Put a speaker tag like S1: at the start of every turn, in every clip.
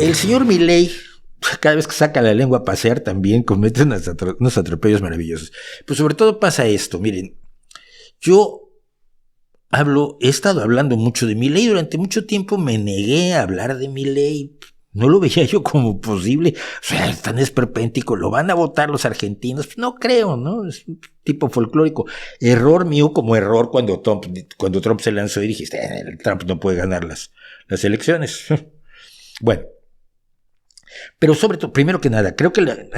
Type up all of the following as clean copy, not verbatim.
S1: El señor Milei, cada vez que saca la lengua a pasear, también comete unos atropellos maravillosos. Pues sobre todo pasa esto, miren, yo he estado hablando mucho de Milei, durante mucho tiempo me negué a hablar de Milei, no lo veía yo como posible, o sea, es tan esperpéntico, lo van a votar los argentinos, pues no creo, ¿no? Es un tipo folclórico. Error mío como error cuando Trump se lanzó y dijiste, Trump no puede ganar las elecciones. Bueno. Pero sobre todo, primero que nada, creo que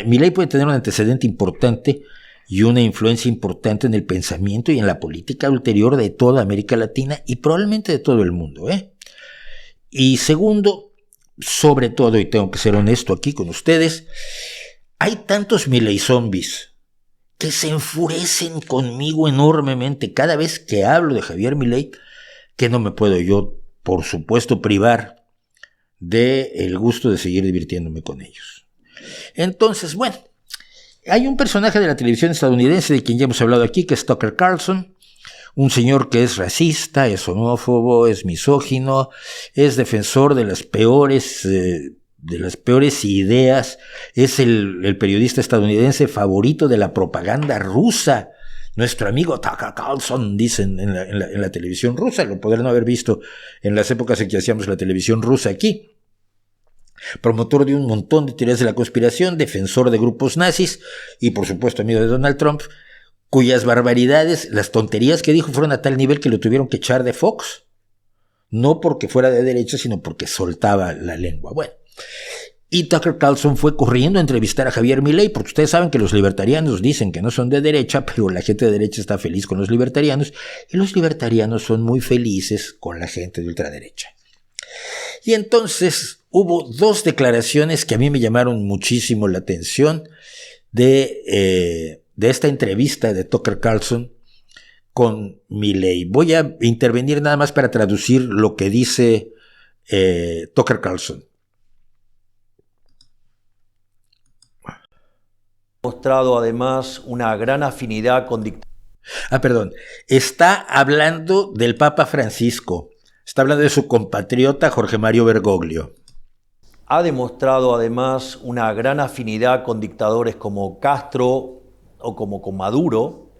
S1: Milei puede tener un antecedente importante y una influencia importante en el pensamiento y en la política ulterior de toda América Latina y probablemente de todo el mundo, ¿eh? Y segundo, sobre todo, y tengo que ser honesto aquí con ustedes, hay tantos Milei zombies que se enfurecen conmigo enormemente cada vez que hablo de Javier Milei, que no me puedo yo, por supuesto, privar del gusto de seguir divirtiéndome con ellos. Entonces, bueno, hay un personaje de la televisión estadounidense de quien ya hemos hablado aquí, que es Tucker Carlson, un señor que es racista, es homófobo, es misógino, es defensor de las peores ideas, es el periodista estadounidense favorito de la propaganda rusa. Nuestro amigo Tucker Carlson, dicen en la televisión rusa, lo podrán haber visto en las épocas en que hacíamos la televisión rusa aquí. Promotor de un montón de teorías de la conspiración, defensor de grupos nazis y por supuesto amigo de Donald Trump, cuyas barbaridades, las tonterías que dijo fueron a tal nivel que lo tuvieron que echar de Fox, no porque fuera de derecha, sino porque soltaba la lengua. Bueno, y Tucker Carlson fue corriendo a entrevistar a Javier Milei, porque ustedes saben que los libertarianos dicen que no son de derecha, pero la gente de derecha está feliz con los libertarianos, y los libertarianos son muy felices con la gente de ultraderecha. Y entonces hubo dos declaraciones que a mí me llamaron muchísimo la atención de esta entrevista de Tucker Carlson con Milei. Voy a intervenir nada más para traducir lo que dice Tucker Carlson.
S2: Mostrado además una gran afinidad con
S1: Está hablando del Papa Francisco. Está hablando de su compatriota Jorge Mario Bergoglio.
S2: Ha demostrado además una gran afinidad con dictadores como Castro o como con Maduro.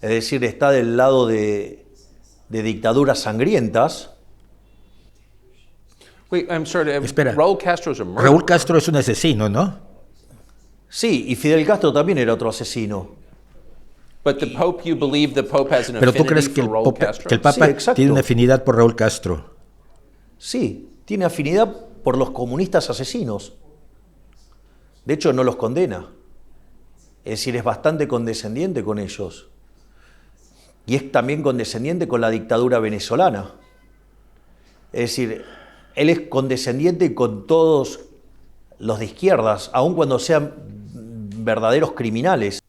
S2: Es decir, está del lado de dictaduras sangrientas.
S3: Wait, I'm sorry.
S1: Espera.
S3: Raúl Castro es un murderer.
S1: Raúl Castro es un asesino, ¿no?
S2: Sí, y Fidel Castro también era otro asesino.
S3: But the Pope, you believe the Pope has an
S1: Pero tú
S3: affinity
S1: crees que
S3: for Raúl Castro?
S1: el Papa
S2: Sí, exacto.
S1: tiene una afinidad por Raúl Castro.
S2: Sí, tiene afinidad por los comunistas asesinos. De hecho, no los condena. Es decir, es bastante condescendiente con ellos. Y es también condescendiente con la dictadura venezolana. Es decir, él es condescendiente con todos los de izquierdas, aun cuando sean verdaderos criminales.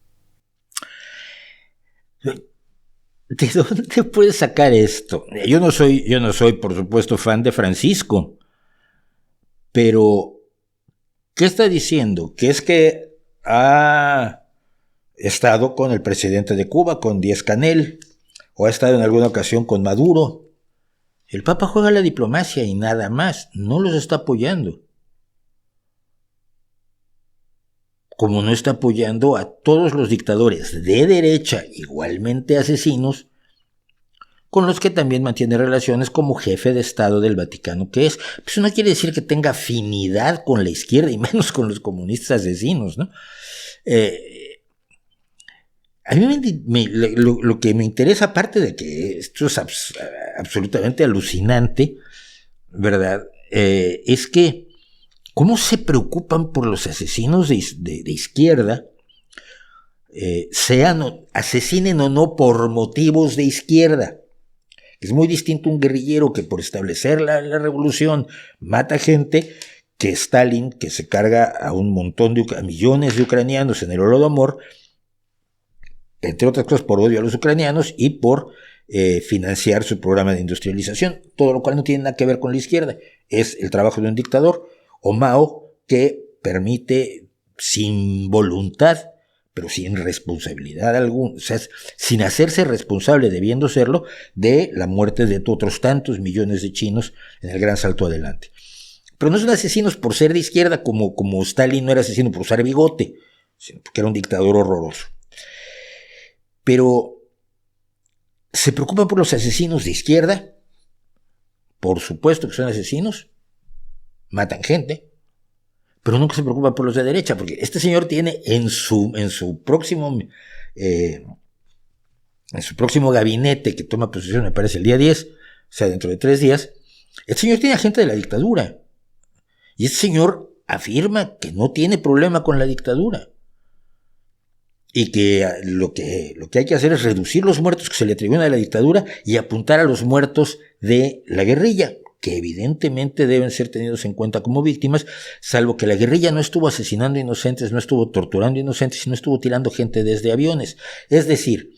S1: ¿De dónde puedes sacar esto? Yo no soy, por supuesto, fan de Francisco. Pero, ¿qué está diciendo? Que es que ha estado con el presidente de Cuba, con Díaz-Canel, o ha estado en alguna ocasión con Maduro. El Papa juega la diplomacia y nada más, no los está apoyando. Como no está apoyando a todos los dictadores de derecha, igualmente asesinos, con los que también mantiene relaciones como jefe de Estado del Vaticano que es. Pues no quiere decir que tenga afinidad con la izquierda y menos con los comunistas asesinos, ¿no? A mí lo que me interesa, aparte de que esto es absolutamente alucinante, ¿verdad? Es que cómo se preocupan por los asesinos de izquierda, asesinen o no por motivos de izquierda. Es muy distinto un guerrillero que por establecer la revolución mata gente que Stalin, que se carga a a millones de ucranianos en el Holodomor, entre otras cosas por odio a los ucranianos y por financiar su programa de industrialización, todo lo cual no tiene nada que ver con la izquierda. Es el trabajo de un dictador, o Mao, que permite sin voluntad, pero sin responsabilidad alguna, o sea, sin hacerse responsable, debiendo serlo, de la muerte de otros tantos millones de chinos en el gran salto adelante. Pero no son asesinos por ser de izquierda como Stalin no era asesino por usar bigote, sino porque era un dictador horroroso. Pero se preocupan por los asesinos de izquierda, por supuesto que son asesinos, matan gente, pero nunca se preocupan por los de derecha, porque este señor tiene en su próximo gabinete, que toma posesión, me parece, el día 10, o sea, dentro de 3 días, el señor tiene gente de la dictadura. Y este señor afirma que no tiene problema con la dictadura. Y que lo que hay que hacer es reducir los muertos que se le atribuyen a la dictadura y apuntar a los muertos de la guerrilla, que evidentemente deben ser tenidos en cuenta como víctimas, salvo que la guerrilla no estuvo asesinando inocentes, no estuvo torturando inocentes y no estuvo tirando gente desde aviones. Es decir,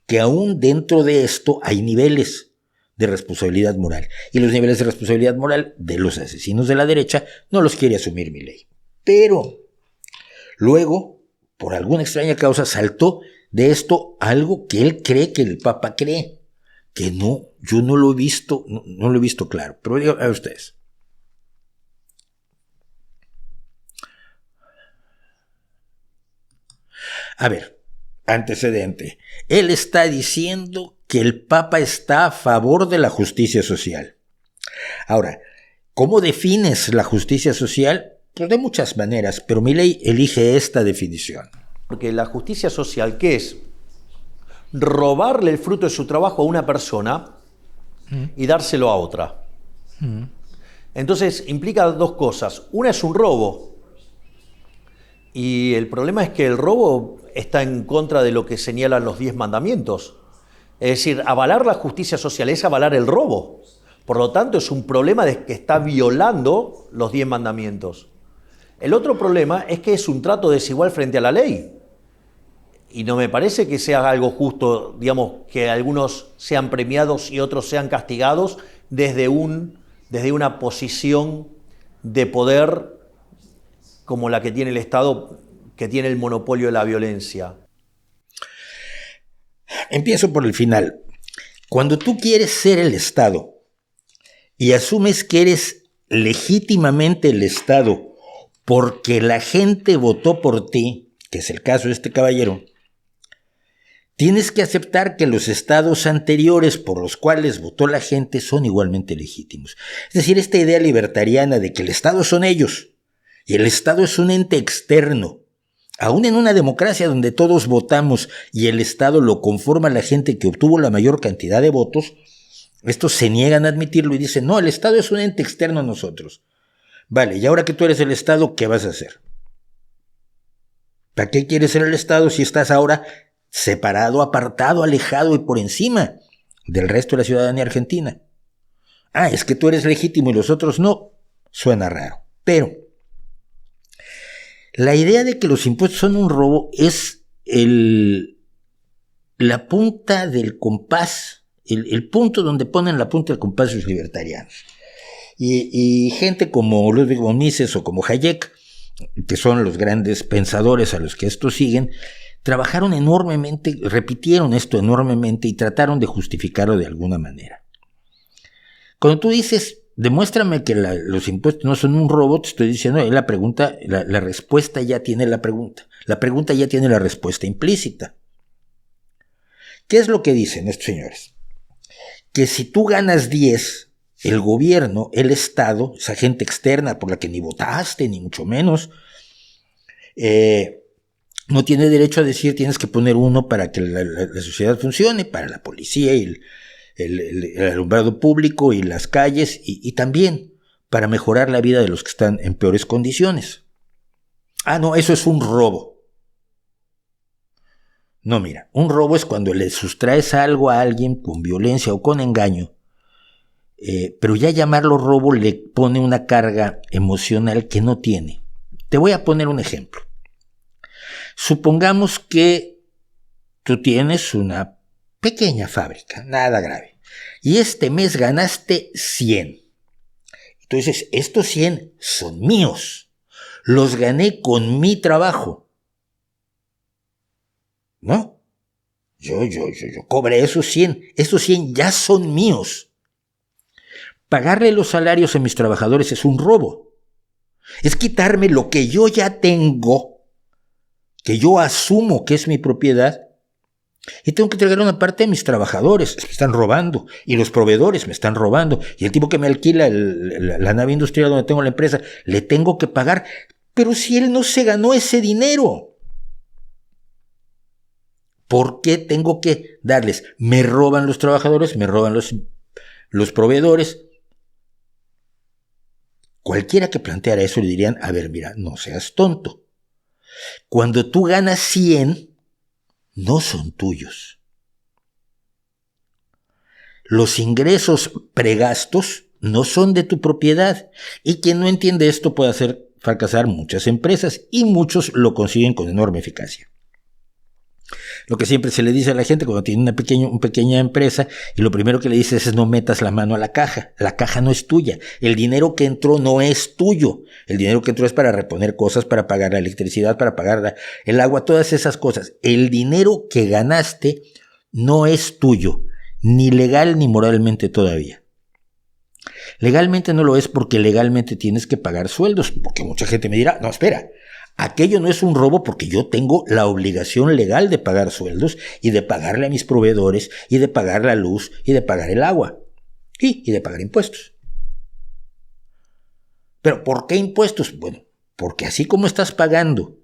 S1: que aún dentro de esto hay niveles de responsabilidad moral. Y los niveles de responsabilidad moral de los asesinos de la derecha no los quiere asumir Milei. Pero luego, por alguna extraña causa, saltó de esto algo que él cree que el Papa cree. Que no, yo no lo he visto, no lo he visto claro. Pero digo, a ustedes. A ver, antecedente. Él está diciendo que el Papa está a favor de la justicia social. Ahora, ¿cómo defines la justicia social? Pues de muchas maneras, pero Milei elige esta definición.
S2: Porque la justicia social, ¿qué es? Robarle el fruto de su trabajo a una persona y dárselo a otra. Entonces implica 2 cosas. Una es un robo. Y el problema es que el robo está en contra de lo que señalan los 10 mandamientos. Es decir, avalar la justicia social es avalar el robo. Por lo tanto, es un problema de que está violando los 10 mandamientos. El otro problema es que es un trato desigual frente a la ley. Y no me parece que sea algo justo, digamos, que algunos sean premiados y otros sean castigados desde una posición de poder como la que tiene el Estado, que tiene el monopolio de la violencia.
S1: Empiezo por el final. Cuando tú quieres ser el Estado y asumes que eres legítimamente el Estado porque la gente votó por ti, que es el caso de este caballero, tienes que aceptar que los estados anteriores por los cuales votó la gente son igualmente legítimos. Es decir, esta idea libertariana de que el Estado son ellos y el Estado es un ente externo, aún en una democracia donde todos votamos y el Estado lo conforma la gente que obtuvo la mayor cantidad de votos, estos se niegan a admitirlo y dicen, no, el Estado es un ente externo a nosotros. Vale, y ahora que tú eres el Estado, ¿qué vas a hacer? ¿Para qué quieres ser el Estado si estás ahora separado, apartado, alejado y por encima del resto de la ciudadanía argentina? Ah, es que tú eres legítimo y los otros no. Suena raro. Pero la idea de que los impuestos son un robo es la punta del compás, el punto donde ponen la punta del compás los libertarianos. Y gente como Ludwig von Mises o como Hayek, que son los grandes pensadores a los que estos siguen, trabajaron enormemente, repitieron esto enormemente y trataron de justificarlo de alguna manera. Cuando tú dices, demuéstrame que los impuestos no son un robo, te estoy diciendo, la pregunta, la respuesta ya tiene la pregunta ya tiene la respuesta implícita. ¿Qué es lo que dicen estos señores? Que si tú ganas 10, el gobierno, el Estado, esa gente externa por la que ni votaste, ni mucho menos, no tiene derecho a decir tienes que poner 1 para que la sociedad funcione, para la policía y el alumbrado público y las calles y también para mejorar la vida de los que están en peores condiciones. Ah, no, eso es un robo. No, mira, un robo es cuando le sustraes algo a alguien con violencia o con engaño, pero ya llamarlo robo le pone una carga emocional que no tiene. Te voy a poner un ejemplo. Supongamos que tú tienes una pequeña fábrica, nada grave, y este mes ganaste 100. Entonces, estos 100 son míos, los gané con mi trabajo, ¿no? Yo cobré esos 100 ya son míos. Pagarle los salarios a mis trabajadores es un robo. Es quitarme lo que yo ya tengo, que yo asumo que es mi propiedad, y tengo que entregar una parte a mis trabajadores. Me están robando. Y los proveedores me están robando. Y el tipo que me alquila la nave industrial donde tengo la empresa, le tengo que pagar. Pero si él no se ganó ese dinero, ¿por qué tengo que darles? Me roban los trabajadores, me roban los proveedores. Cualquiera que planteara eso le dirían, a ver, mira, no seas tonto. Cuando tú ganas 100, no son tuyos. Los ingresos pregastos no son de tu propiedad. Y quien no entiende esto puede hacer fracasar muchas empresas, y muchos lo consiguen con enorme eficacia. Lo que siempre se le dice a la gente cuando tiene una pequeña empresa, y lo primero que le dices es no metas la mano a la caja. La caja no es tuya. El dinero que entró no es tuyo. El dinero que entró es para reponer cosas, para pagar la electricidad, para pagar el agua, todas esas cosas. El dinero que ganaste no es tuyo, ni legal ni moralmente todavía. Legalmente no lo es porque legalmente tienes que pagar sueldos, porque mucha gente me dirá, no, espera, aquello no es un robo porque yo tengo la obligación legal de pagar sueldos y de pagarle a mis proveedores y de pagar la luz y de pagar el agua y de pagar impuestos. ¿Pero por qué impuestos? Bueno, porque así como estás pagando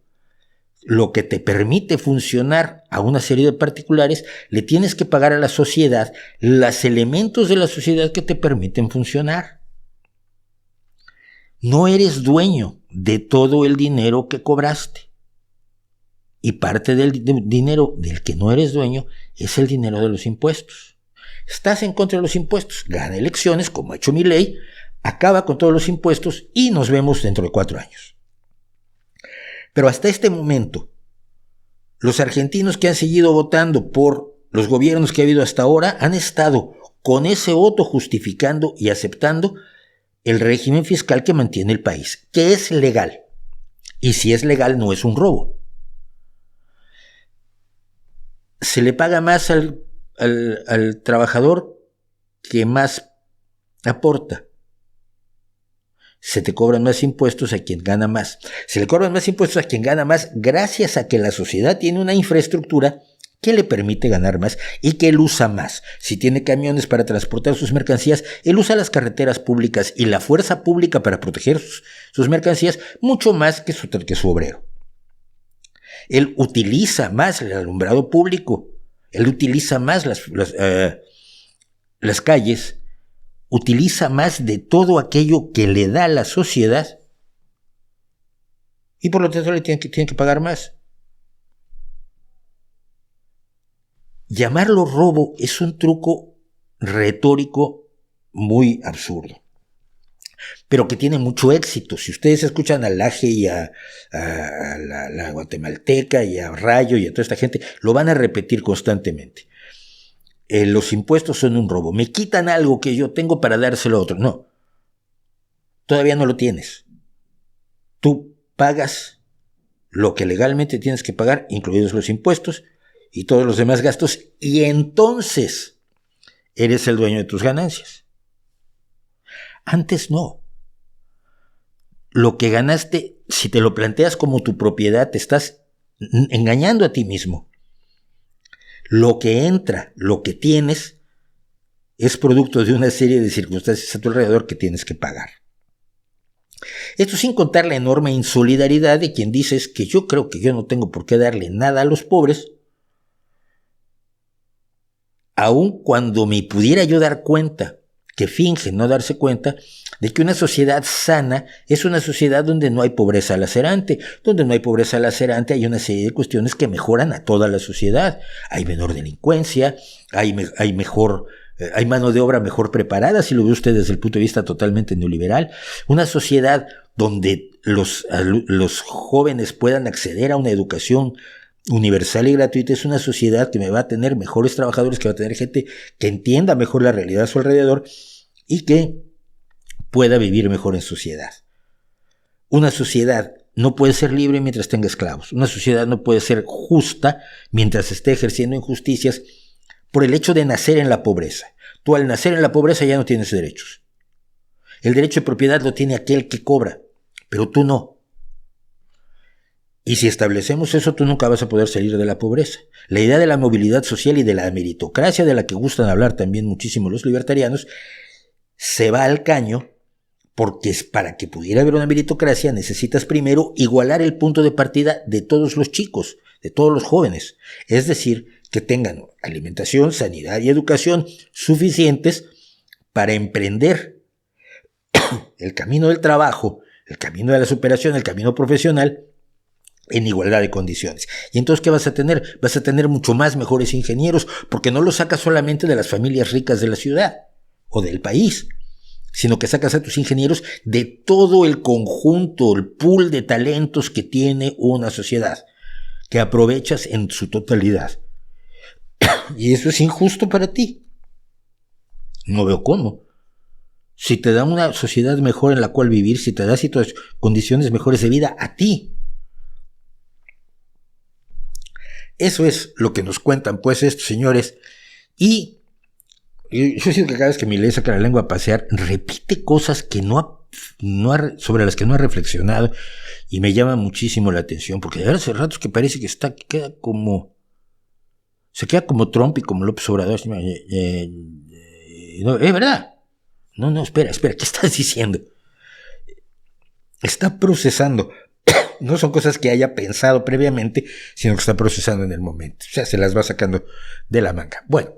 S1: lo que te permite funcionar a una serie de particulares, le tienes que pagar a la sociedad los elementos de la sociedad que te permiten funcionar. No eres dueño de todo el dinero que cobraste. Y parte del dinero del que no eres dueño es el dinero de los impuestos. Estás en contra de los impuestos, gana elecciones, como ha hecho Milei, acaba con todos los impuestos y nos vemos dentro de 4 años. Pero hasta este momento, los argentinos que han seguido votando por los gobiernos que ha habido hasta ahora han estado con ese voto justificando y aceptando el régimen fiscal que mantiene el país, que es legal. Y si es legal, no es un robo. Se le paga más al trabajador que más aporta. Se te cobran más impuestos a quien gana más. Se le cobran más impuestos a quien gana más gracias a que la sociedad tiene una infraestructura que le permite ganar más y que él usa más. Si tiene camiones para transportar sus mercancías, él usa las carreteras públicas y la fuerza pública para proteger sus mercancías mucho más que su obrero. Él utiliza más el alumbrado público, él utiliza más las calles, utiliza más de todo aquello que le da la sociedad y por lo tanto le tienen que pagar más. Llamarlo robo es un truco retórico muy absurdo, pero que tiene mucho éxito. Si ustedes escuchan a Laje y a la guatemalteca y a Rayo y a toda esta gente, lo van a repetir constantemente. Los impuestos son un robo. Me quitan algo que yo tengo para dárselo a otro. No, todavía no lo tienes. Tú pagas lo que legalmente tienes que pagar, incluidos los impuestos y todos los demás gastos, y entonces eres el dueño de tus ganancias. Antes no. Lo que ganaste, si te lo planteas como tu propiedad, te estás engañando a ti mismo. Lo que entra, lo que tienes, es producto de una serie de circunstancias a tu alrededor que tienes que pagar. Esto sin contar la enorme insolidaridad de quien dice es que yo creo que yo no tengo por qué darle nada a los pobres, aun cuando me pudiera yo dar cuenta, que finge no darse cuenta, de que una sociedad sana es una sociedad donde no hay pobreza lacerante. Donde no hay pobreza lacerante hay una serie de cuestiones que mejoran a toda la sociedad. Hay menor delincuencia, hay mano de obra mejor preparada, si lo ve usted desde el punto de vista totalmente neoliberal. Una sociedad donde los jóvenes puedan acceder a una educación universal y gratuita es una sociedad que me va a tener mejores trabajadores, que va a tener gente que entienda mejor la realidad a su alrededor y que pueda vivir mejor en sociedad. Una sociedad no puede ser libre mientras tenga esclavos. Una sociedad no puede ser justa mientras esté ejerciendo injusticias por el hecho de nacer en la pobreza. Tú al nacer en la pobreza ya no tienes derechos. El derecho de propiedad lo tiene aquel que cobra, pero tú no. Y si establecemos eso, tú nunca vas a poder salir de la pobreza. La idea de la movilidad social y de la meritocracia, de la que gustan hablar también muchísimo los libertarianos, se va al caño, porque para que pudiera haber una meritocracia necesitas primero igualar el punto de partida de todos los chicos, de todos los jóvenes. Es decir, que tengan alimentación, sanidad y educación suficientes para emprender el camino del trabajo, el camino de la superación, el camino profesional, en igualdad de condiciones. Y entonces, ¿qué vas a tener? Vas a tener mucho más mejores ingenieros, porque no los sacas solamente de las familias ricas de la ciudad o del país, sino que sacas a tus ingenieros de todo el conjunto, el pool de talentos que tiene una sociedad, que aprovechas en su totalidad. Y eso es injusto para ti. No veo cómo. Si te da una sociedad mejor en la cual vivir, si te da condiciones mejores de vida a ti. Eso es lo que nos cuentan pues estos señores. Y yo siento que cada vez que Milei saca la lengua a pasear, repite cosas que sobre las que no ha reflexionado, y me llama muchísimo la atención, porque de verdad hace ratos que parece que se queda como Trump y como López Obrador. No, es verdad. No, espera, ¿qué estás diciendo? Está procesando. No son cosas que haya pensado previamente, sino que está procesando en el momento. O sea, se las va sacando de la manga. Bueno,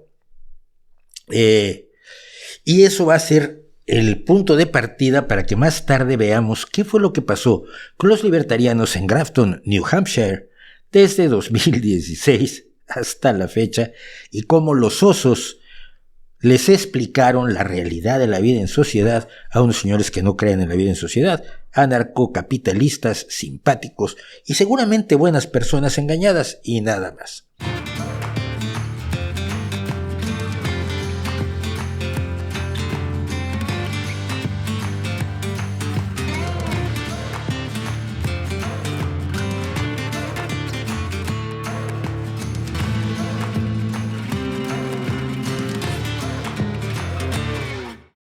S1: y eso va a ser el punto de partida para que más tarde veamos qué fue lo que pasó con los libertarianos en Grafton, New Hampshire, desde 2016 hasta la fecha, y cómo los osos les explicaron la realidad de la vida en sociedad a unos señores que no creen en la vida en sociedad, anarcocapitalistas, simpáticos y seguramente buenas personas engañadas y nada más.